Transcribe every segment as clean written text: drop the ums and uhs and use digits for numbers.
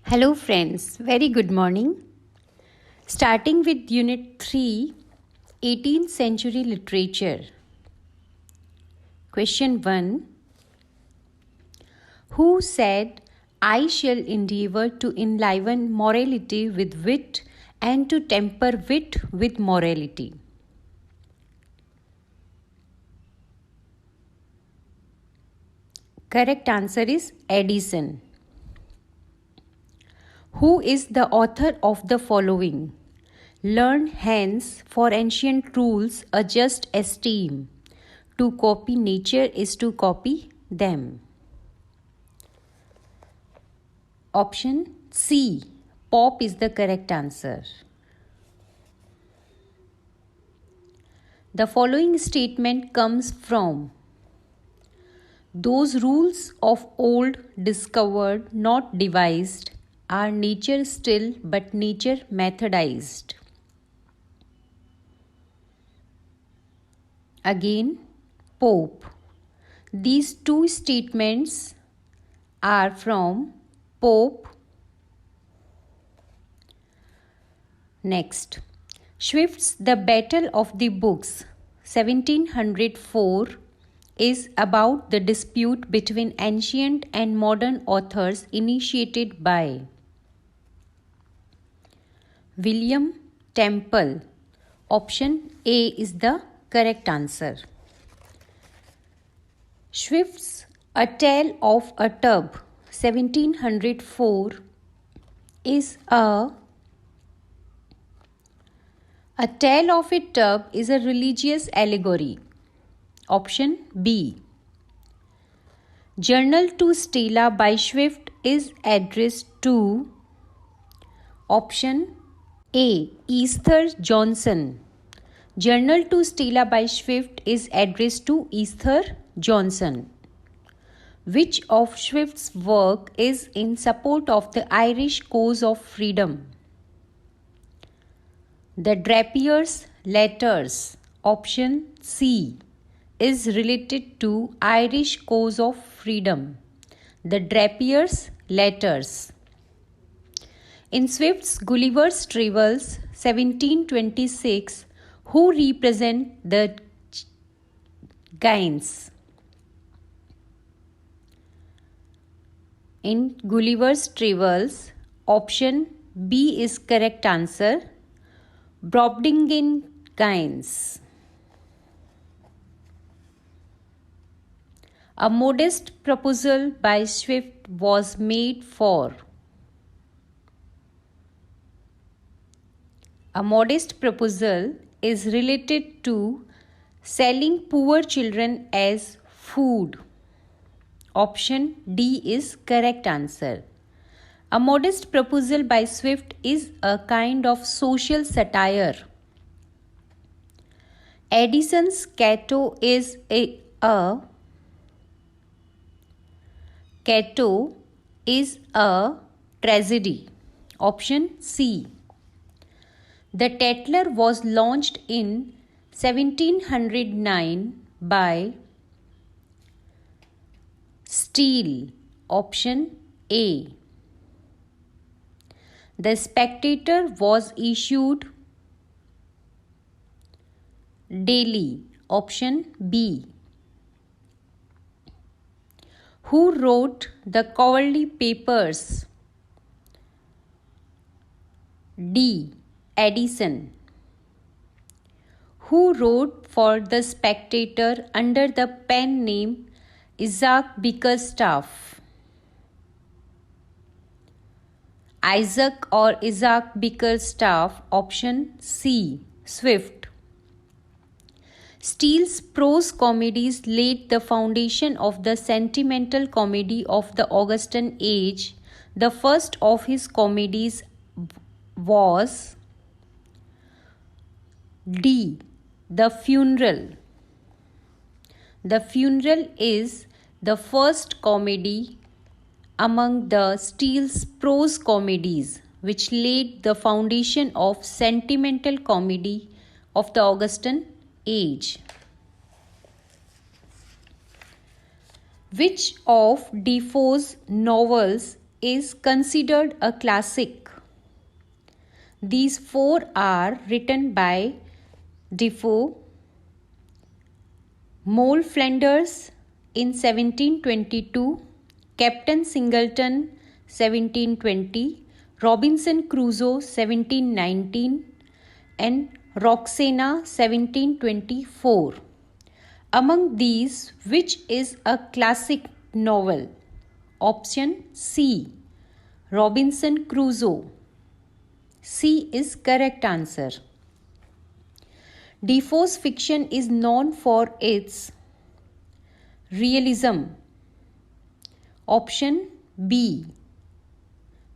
Hello friends, very good morning. Starting with Unit 3, 18th Century Literature. Question 1. Who said, I shall endeavour to enliven morality with wit and to temper wit with morality? Correct answer is Addison. Who is the author of the following? Learn hence for ancient rules a just esteem. To copy nature is to copy them. Option C. Pope is the correct answer. The following statement comes from those rules of old discovered, not devised, are nature still, but nature methodized. Again, Pope. These two statements are from Pope. Next, Swift's The Battle of the Books, 1704, is about the dispute between ancient and modern authors initiated by William Temple. Option A is the correct answer. Swift's A Tale of a Tub, 1704, is A Tale of a Tub is a religious allegory. Option B. Journal to Stella by Swift is addressed to Option A. Esther Johnson. Journal to Stella by Swift is addressed to Esther Johnson. Which of Swift's work is in support of the Irish cause of freedom? The Drapier's Letters. Option C is related to Irish cause of freedom. The Drapier's Letters. In Swift's Gulliver's Travels, 1726, who represent the Gaines? In Gulliver's Travels, option B is correct answer. Brobdingnagians. A modest proposal by Swift was made for. A modest proposal is related to selling poor children as food. Option D is correct answer. A modest proposal by Swift is a kind of social satire. Addison's Cato is a tragedy. Option C. The Tatler was launched in 1709 by Steele. Option A. The Spectator was issued daily. Option B. Who wrote the Cowardly Papers? D. Addison. Who wrote for The Spectator under the pen name Isaac Bickerstaff? Isaac or Isaac Bickerstaff. Option C. Swift. Steele's prose comedies laid the foundation of the sentimental comedy of the Augustan age. The first of his comedies was D. The Funeral. The Funeral is the first comedy among the Steele's prose comedies, which laid the foundation of sentimental comedy of the Augustan age. Which of Defoe's novels is considered a classic? These four are written by Defoe, Moll Flanders in 1722, Captain Singleton 1720, Robinson Crusoe 1719, and Roxana 1724. Among these, which is a classic novel? Option C, Robinson Crusoe. C is correct answer. Defoe's fiction is known for its realism. Option B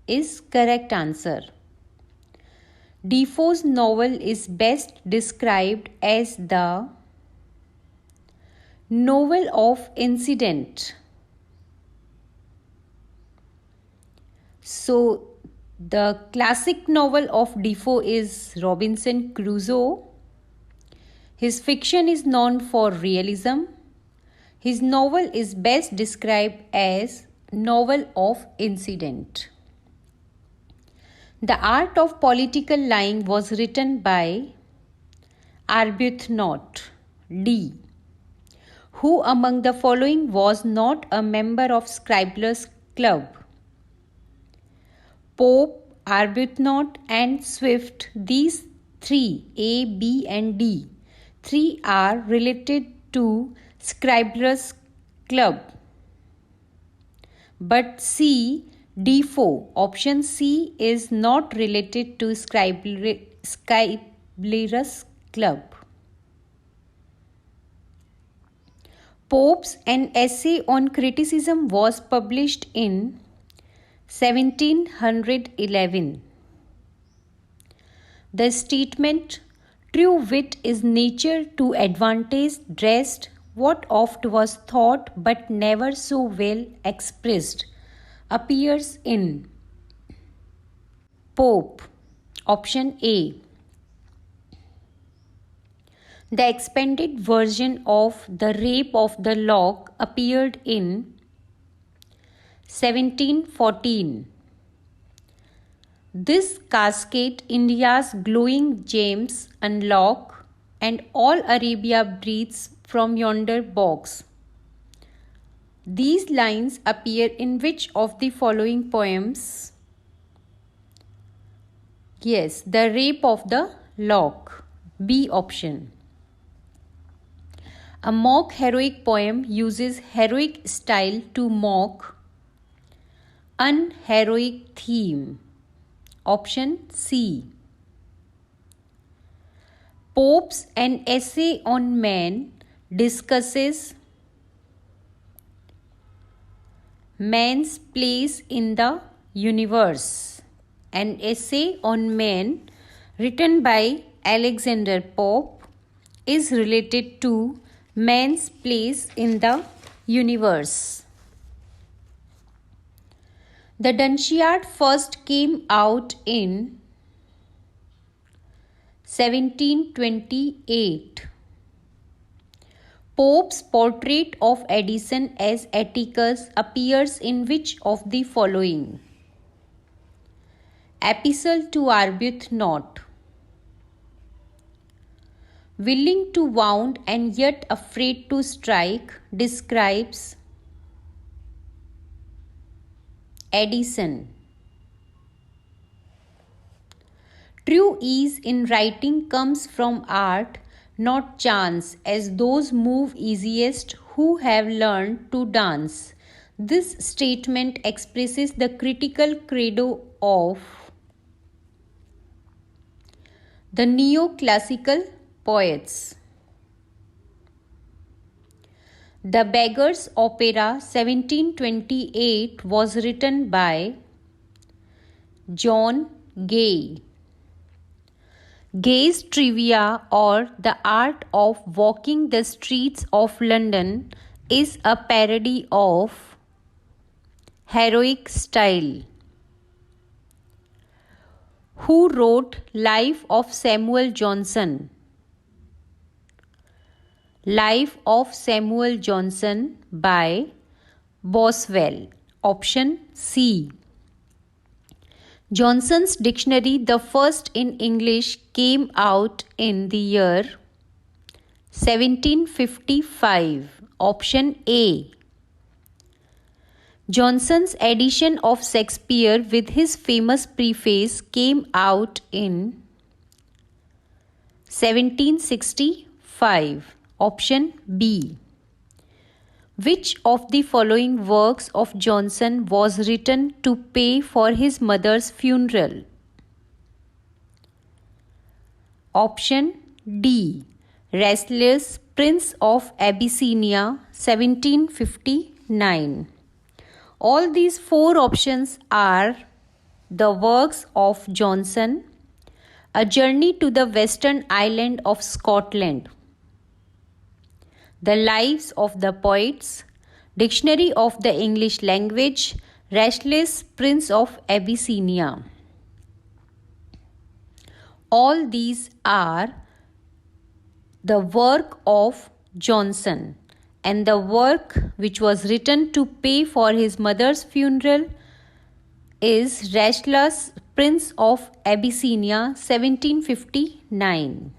is correct answer. Defoe's novel is best described as the novel of incident. So, the classic novel of Defoe is Robinson Crusoe. His fiction is known for realism. His novel is best described as novel of incident. The Art of Political Lying was written by Arbuthnot. D. Who among the following was not a member of Scribner's Club? Pope, Arbuthnot, and Swift. These three, A, B, and D, three are related to Scribner's Club. But C, Defoe, option C, is not related to Scribner's Club. Pope's An Essay on Criticism was published in 1711. The statement, "True wit is nature to advantage dressed, what oft was thought but never so well expressed," appears in Pope. Option A. The expanded version of The Rape of the Lock appeared in 1714. This cascade India's glowing gems unlock, and all Arabia breathes from yonder box. These lines appear in which of the following poems? Yes, The Rape of the Lock. B option. A mock heroic poem uses heroic style to mock unheroic theme. Option C. Pope's An Essay on Man discusses man's place in the universe. An Essay on Man, written by Alexander Pope, is related to man's place in the universe. The Dunciad first came out in 1728. Pope's portrait of Addison as Atticus appears in which of the following? Epistle to Arbuthnot. Willing to wound and yet afraid to strike describes Addison. True ease in writing comes from art, not chance, as those move easiest who have learned to dance. This statement expresses the critical credo of the neoclassical poets. The Beggar's Opera 1728 was written by John Gay. Gay's Trivia, or The Art of Walking the Streets of London, is a parody of heroic style. Who wrote Life of Samuel Johnson? Life of Samuel Johnson by Boswell. Option C. Johnson's dictionary, the first in English, came out in the year 1755. Option A. Johnson's edition of Shakespeare with his famous preface came out in 1765. Option B. Which of the following works of Johnson was written to pay for his mother's funeral? Option D. Restless Prince of Abyssinia, 1759. All these four options are the works of Johnson: A Journey to the Western Island of Scotland, The Lives of the Poets, Dictionary of the English Language, Restless Prince of Abyssinia. All these are the work of Johnson, and the work which was written to pay for his mother's funeral is Restless Prince of Abyssinia, 1759.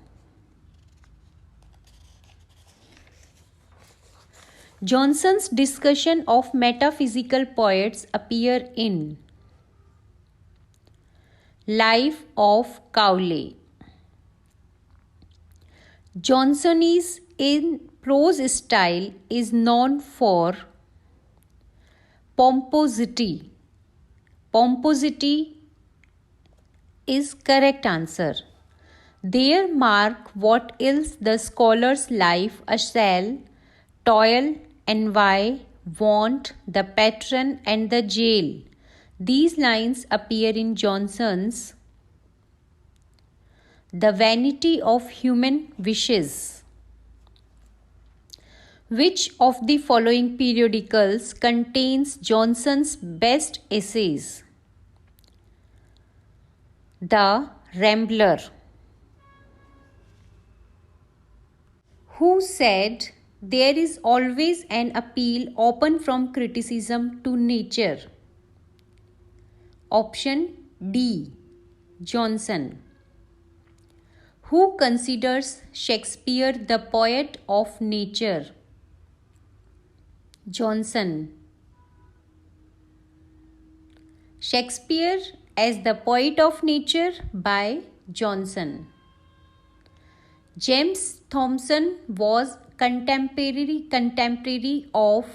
Johnson's discussion of metaphysical poets appear in Life of Cowley. Johnson's in prose style is known for pomposity. Pomposity is correct answer. There mark what else the scholar's life a shall, toil, envy, want, the patron and the jail. These lines appear in Johnson's The Vanity of Human Wishes. Which of the following periodicals contains Johnson's best essays? The Rambler. Who said there is always an appeal open from criticism to nature? Option D. Johnson. Who considers Shakespeare the poet of nature? Johnson. Shakespeare as the poet of nature by Johnson. James Thomson was contemporary of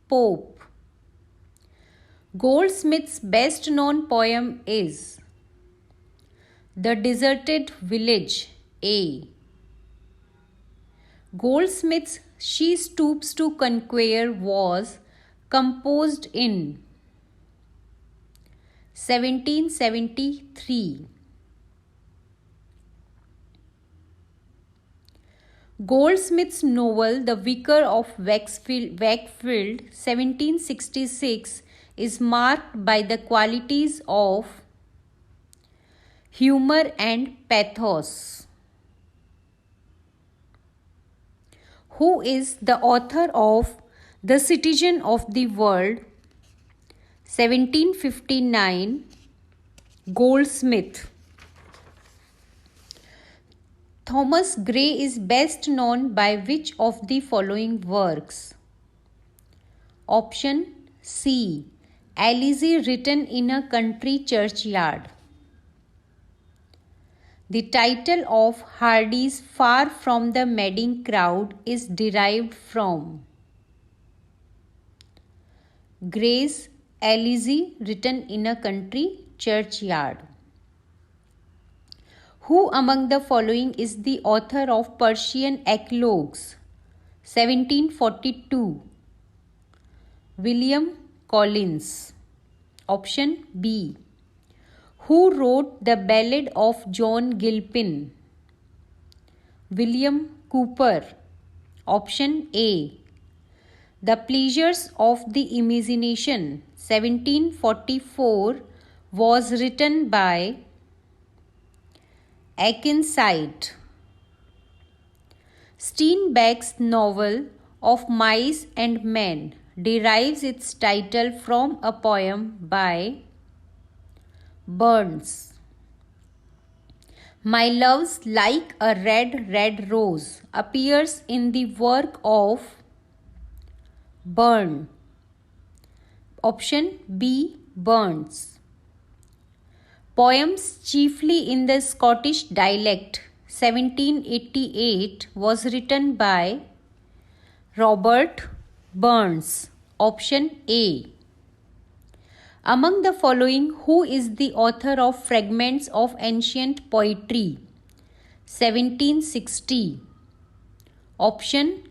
Pope. Goldsmith's best known poem is The Deserted Village. A. Goldsmith's She Stoops to Conquer was composed in 1773. Goldsmith's novel The Vicar of Wakefield, 1766, is marked by the qualities of humor and pathos. Who is the author of The Citizen of the World, 1759? Goldsmith. Thomas Gray is best known by which of the following works? Option C. Elegy written in a country churchyard. The title of Hardy's Far from the Madding Crowd is derived from Gray's Elegy written in a country churchyard. Who among the following is the author of Persian Eclogues, 1742? William Collins. Option B. Who wrote the Ballad of John Gilpin? William Cooper. Option A. The Pleasures of the Imagination, 1744, was written by Akenside. Steinbeck's novel of Mice and Men derives its title from a poem by Burns. My love's like a red, red rose appears in the work of Burn. Option B. Burns. Poems chiefly in the Scottish dialect 1788 was written by Robert Burns. Option A. Among the following, who is the author of Fragments of Ancient Poetry 1760? Option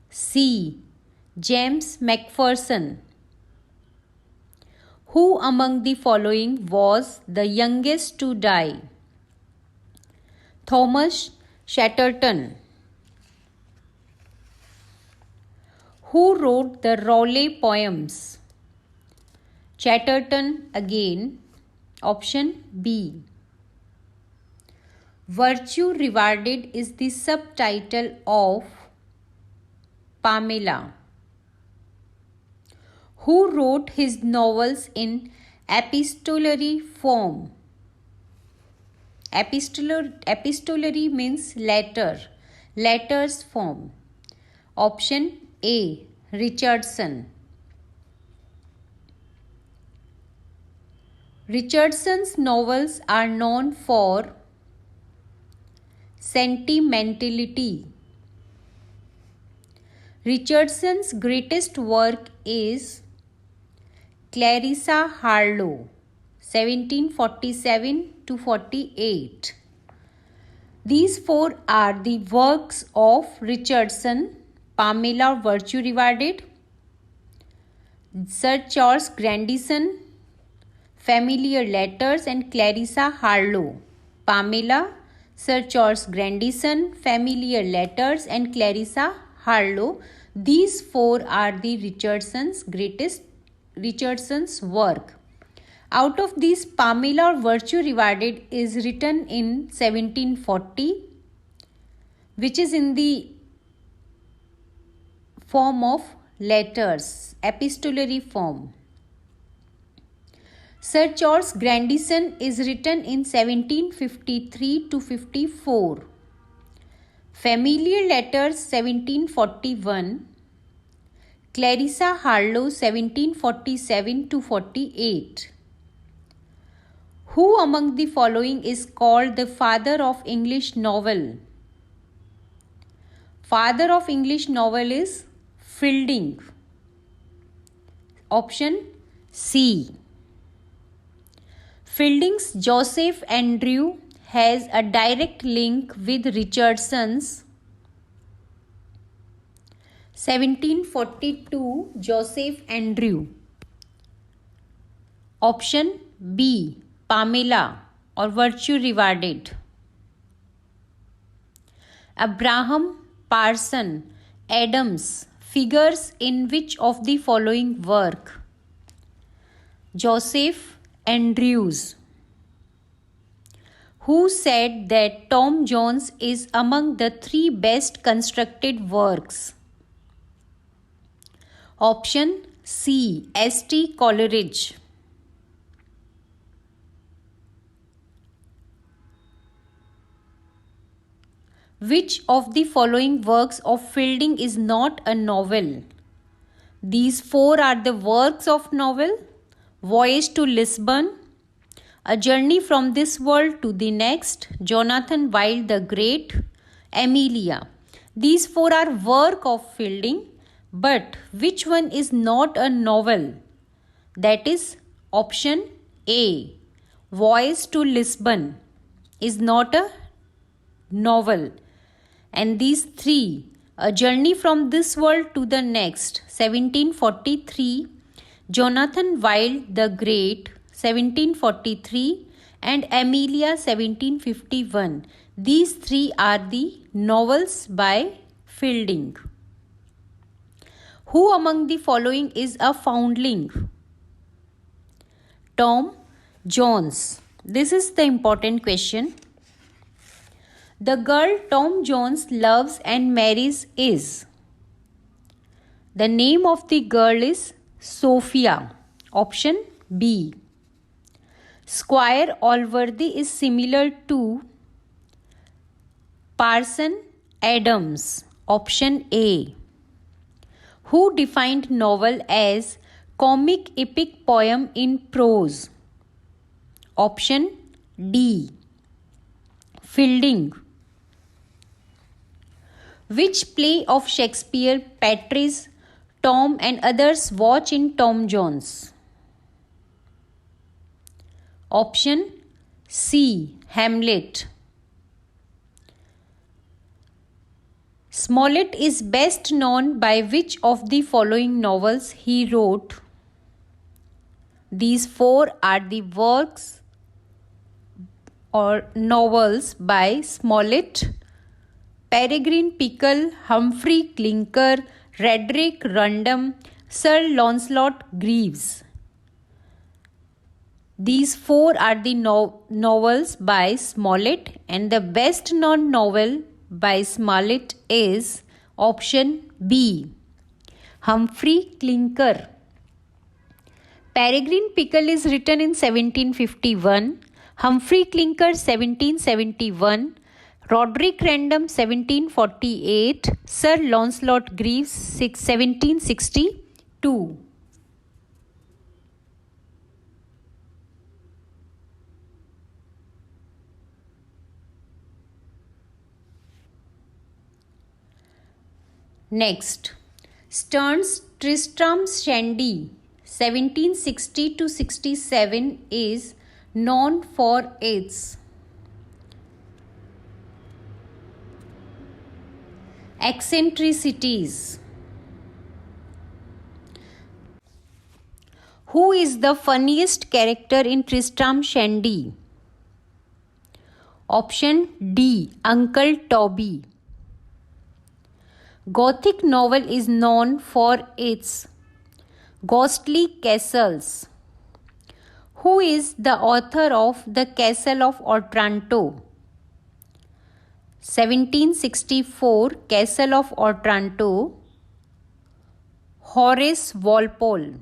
C. James Macpherson. Who among the following was the youngest to die? Thomas Chatterton. Who wrote the Rowley poems? Chatterton again. Option B. Virtue Rewarded is the subtitle of Pamela. Who wrote his novels in epistolary form? Epistolary means letters form. Option A. Richardson. Richardson's novels are known for sentimentality. Richardson's greatest work is Clarissa Harlowe, 1747 to 48. These four are the works of Richardson: Pamela, Virtue Rewarded; Sir Charles Grandison, Familiar Letters; and Clarissa Harlowe. Pamela, Sir Charles Grandison, Familiar Letters, and Clarissa Harlowe. These four are the Richardson's work. Out of these, Pamela, Virtue Rewarded is written in 1740, which is in the form of letters, epistolary form. Sir Charles Grandison is written in 1753 to 54. Familiar Letters 1741. Clarissa Harlowe 1747 to 48. Who among the following is called the father of English novel? Father of English novel is Fielding. Option C. Fielding's Joseph Andrew has a direct link with Richardson's 1742 Joseph Andrew. Option B. Pamela or Virtue Rewarded. Abraham Parson Adams figures in which of the following work? Joseph Andrews. Who said that Tom Jones is among the 3 best constructed works? Option C. S.T. Coleridge. Which of the following works of Fielding is not a novel? These 4 are the works of novel: Voyage to Lisbon, A Journey from This World to the Next, Jonathan Wild the Great, Amelia. These 4 are work of Fielding, but which one is not a novel? That is option A. Voyage to Lisbon is not a novel. And these 3, A Journey from This World to the Next, 1743, Jonathan Wild the Great, 1743, and Amelia, 1751. These 3 are the novels by Fielding. Who among the following is a foundling? Tom Jones. This is the important question. The girl Tom Jones loves and marries is. The name of the girl is Sophia. Option B. Squire Allworthy is similar to Parson Adams. Option A. Who defined novel as comic epic poem in prose? Option D. Fielding. Which play of Shakespeare Patrice, Tom and others watch in Tom Jones? Option C. Hamlet. Smollett is best known by which of the following novels he wrote? These four are the works or novels by Smollett: Peregrine Pickle, Humphrey Clinker, Roderick Random, Sir Launcelot Greaves. These four are the novels by Smollett, and the best known novel by Smollett is option B, Humphrey Clinker. Peregrine Pickle is written in 1751, Humphrey Clinker 1771, Roderick Random 1748, Sir Launcelot Greaves 1762. Next, Sterne's Tristram Shandy 1760 to 67 is known for its eccentricities. Who is the funniest character in Tristram Shandy? Option D, Uncle Toby. Gothic novel is known for its ghostly castles. Who is the author of The Castle of Otranto? 1764, Castle of Otranto, Horace Walpole.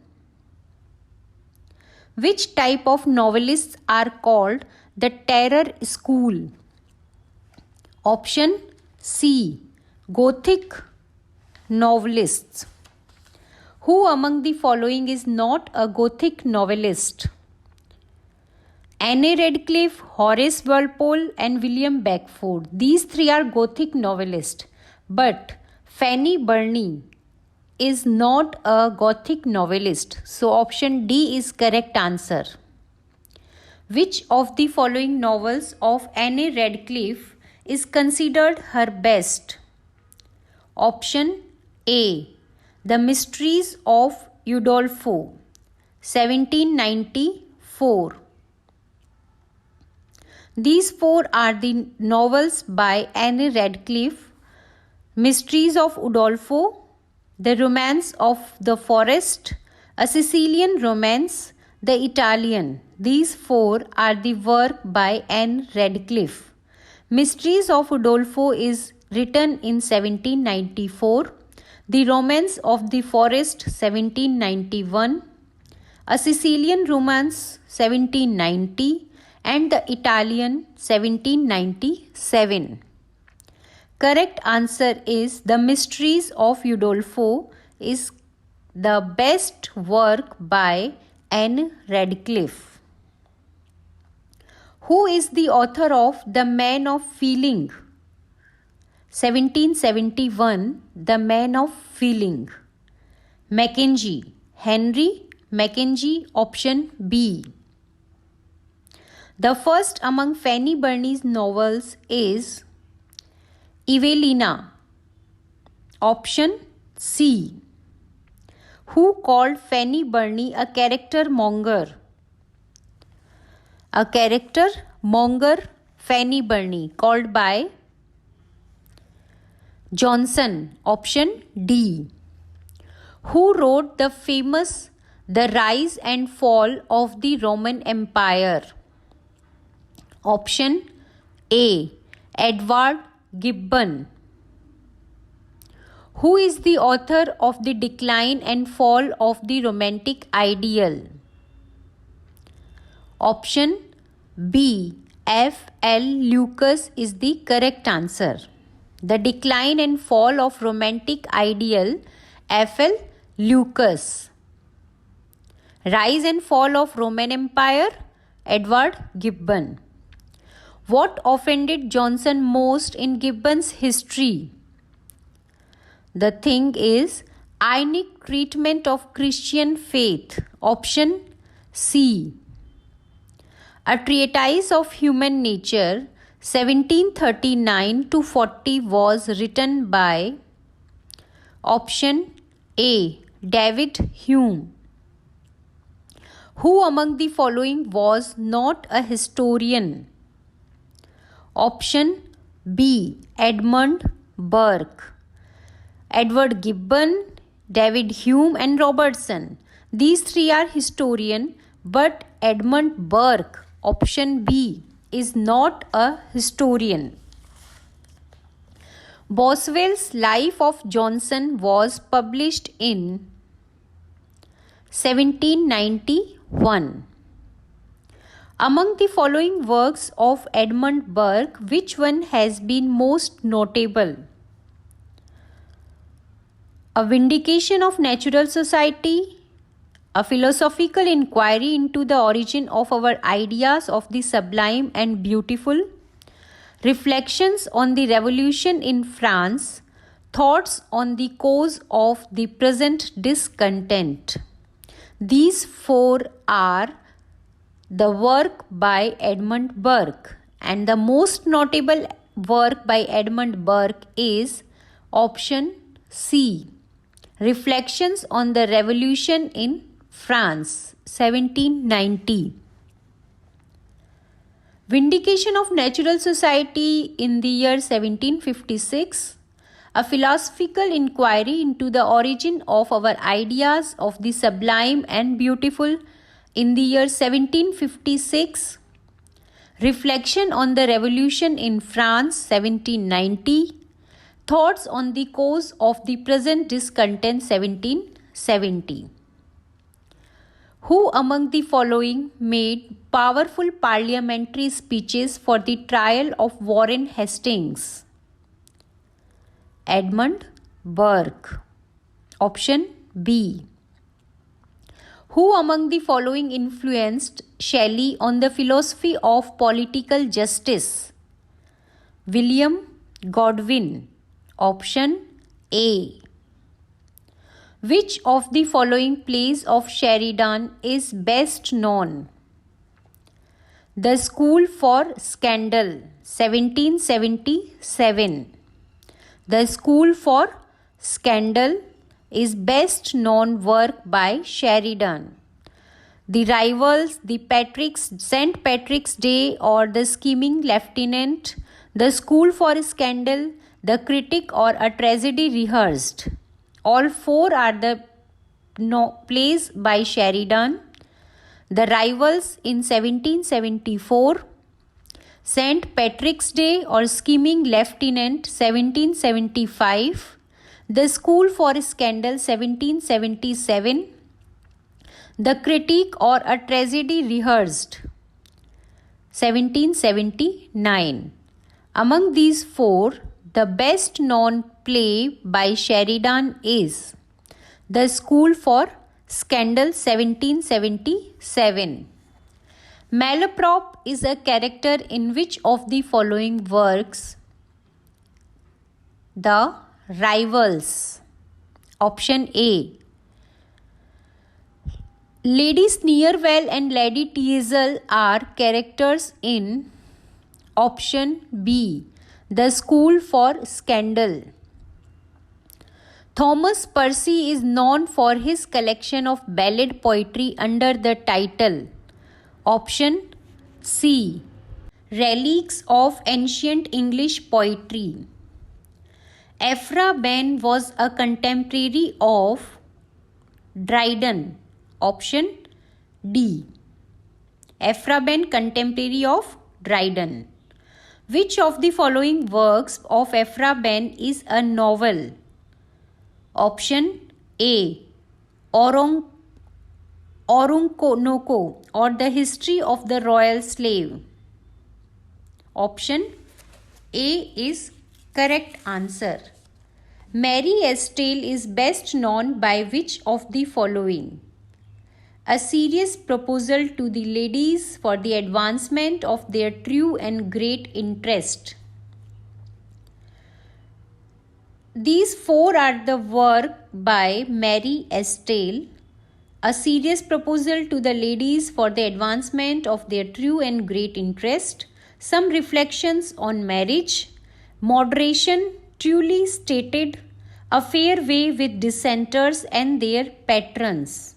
Which type of novelists are called the Terror School? Option C, Gothic novelists. Who among the following is not a Gothic novelist? Anne Radcliffe, Horace Walpole and William Beckford. These three are Gothic novelists. But Fanny Burney is not a Gothic novelist. So option D is correct answer. Which of the following novels of Anne Radcliffe is considered her best? Option A, The Mysteries of Udolpho, 1794. These four are the novels by Anne Radcliffe: Mysteries of Udolpho, The Romance of the Forest, A Sicilian Romance, The Italian. These four are the work by Anne Radcliffe. Mysteries of Udolpho is written in 1794, The Romance of the Forest 1791, A Sicilian Romance 1790 and The Italian 1797. Correct answer is The Mysteries of Udolpho is the best work by Anne Radcliffe. Who is the author of The Man of Feeling? 1771, The Man of Feeling. Mackenzie, Henry Mackenzie, option B. The first among Fanny Burney's novels is Evelina, option C. Who called Fanny Burney a character monger? A character monger Fanny Burney, called by Johnson, option D. Who wrote the famous The Rise and Fall of the Roman Empire? Option A, Edward Gibbon. Who is the author of The Decline and Fall of the Romantic Ideal? Option B, F. L. Lucas is the correct answer. The decline and fall of romantic ideal, F. L. Lucas. Rise and fall of Roman Empire, Edward Gibbon. What offended Johnson most in Gibbon's history? The thing is ironic treatment of Christian faith. Option C. A Treatise of Human Nature, 1739 to 40 was written by option A. David Hume. Who among the following was not a historian? Option B. Edmund Burke. Edward Gibbon, David Hume and Robertson. These three are historian, but Edmund Burke, option B, is not a historian. Boswell's Life of Johnson was published in 1791. Among the following works of Edmund Burke, which one has been most notable? A Vindication of Natural Society, A Philosophical Inquiry into the Origin of Our Ideas of the Sublime and Beautiful, Reflections on the Revolution in France, Thoughts on the Cause of the Present Discontent. These four are the work by Edmund Burke, and the most notable work by Edmund Burke is option C, Reflections on the Revolution in France, 1790. Vindication of Natural Society in the year 1756. A Philosophical Inquiry into the Origin of Our Ideas of the Sublime and Beautiful in the year 1756. Reflection on the Revolution in France, 1790. Thoughts on the Cause of the Present Discontent, 1770. Who among the following made powerful parliamentary speeches for the trial of Warren Hastings? Edmund Burke. Option B. Who among the following influenced Shelley on the philosophy of political justice? William Godwin. Option A. Which of the following plays of Sheridan is best known? The School for Scandal, 1777. The School for Scandal is best known work by Sheridan. The Rivals, the St. Patrick's Day or the Scheming Lieutenant, The School for Scandal, The Critic or A Tragedy Rehearsed. All four are the plays by Sheridan. The Rivals in 1774, St. Patrick's Day or Scheming Lieutenant, 1775, The School for Scandal, 1777, The Critic or A Tragedy Rehearsed, 1779. Among these four, the best known play by Sheridan is The School for Scandal, 1777. Malaprop is a character in which of the following works? The Rivals. Option A. Lady Sneerwell and Lady Teazle are characters in option B, The School for Scandal. Thomas Percy is known for his collection of ballad poetry under the title option C, Relics of Ancient English Poetry. Ephra Behn was a contemporary of Dryden. Option D. Ephra Behn, contemporary of Dryden. Which of the following works of Ephra Behn is a novel? Option A. Orunoko or The History of the Royal Slave? Option A is correct answer. Mary Estelle is best known by which of the following? A serious proposal to the ladies for the advancement of their true and great interest. These four are the work by Mary Estelle. A serious proposal to the ladies for the advancement of their true and great interest. Some reflections on marriage. Moderation, truly stated. A fair way with dissenters and their patrons.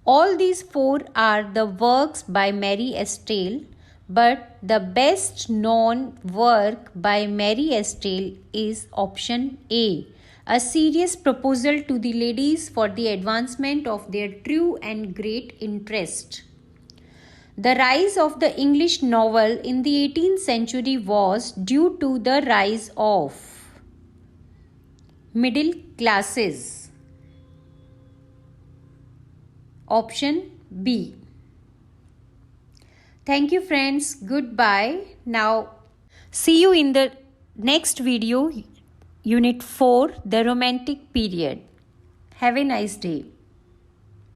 All these four are the works by Mary Estelle, but the best known work by Mary Estelle is option A, A serious proposal to the ladies for the advancement of their true and great interest. The rise of the English novel in the 18th century was due to the rise of middle classes. Option B. Thank you friends. Goodbye. Now see you in the next video, Unit 4, The Romantic Period. Have a nice day.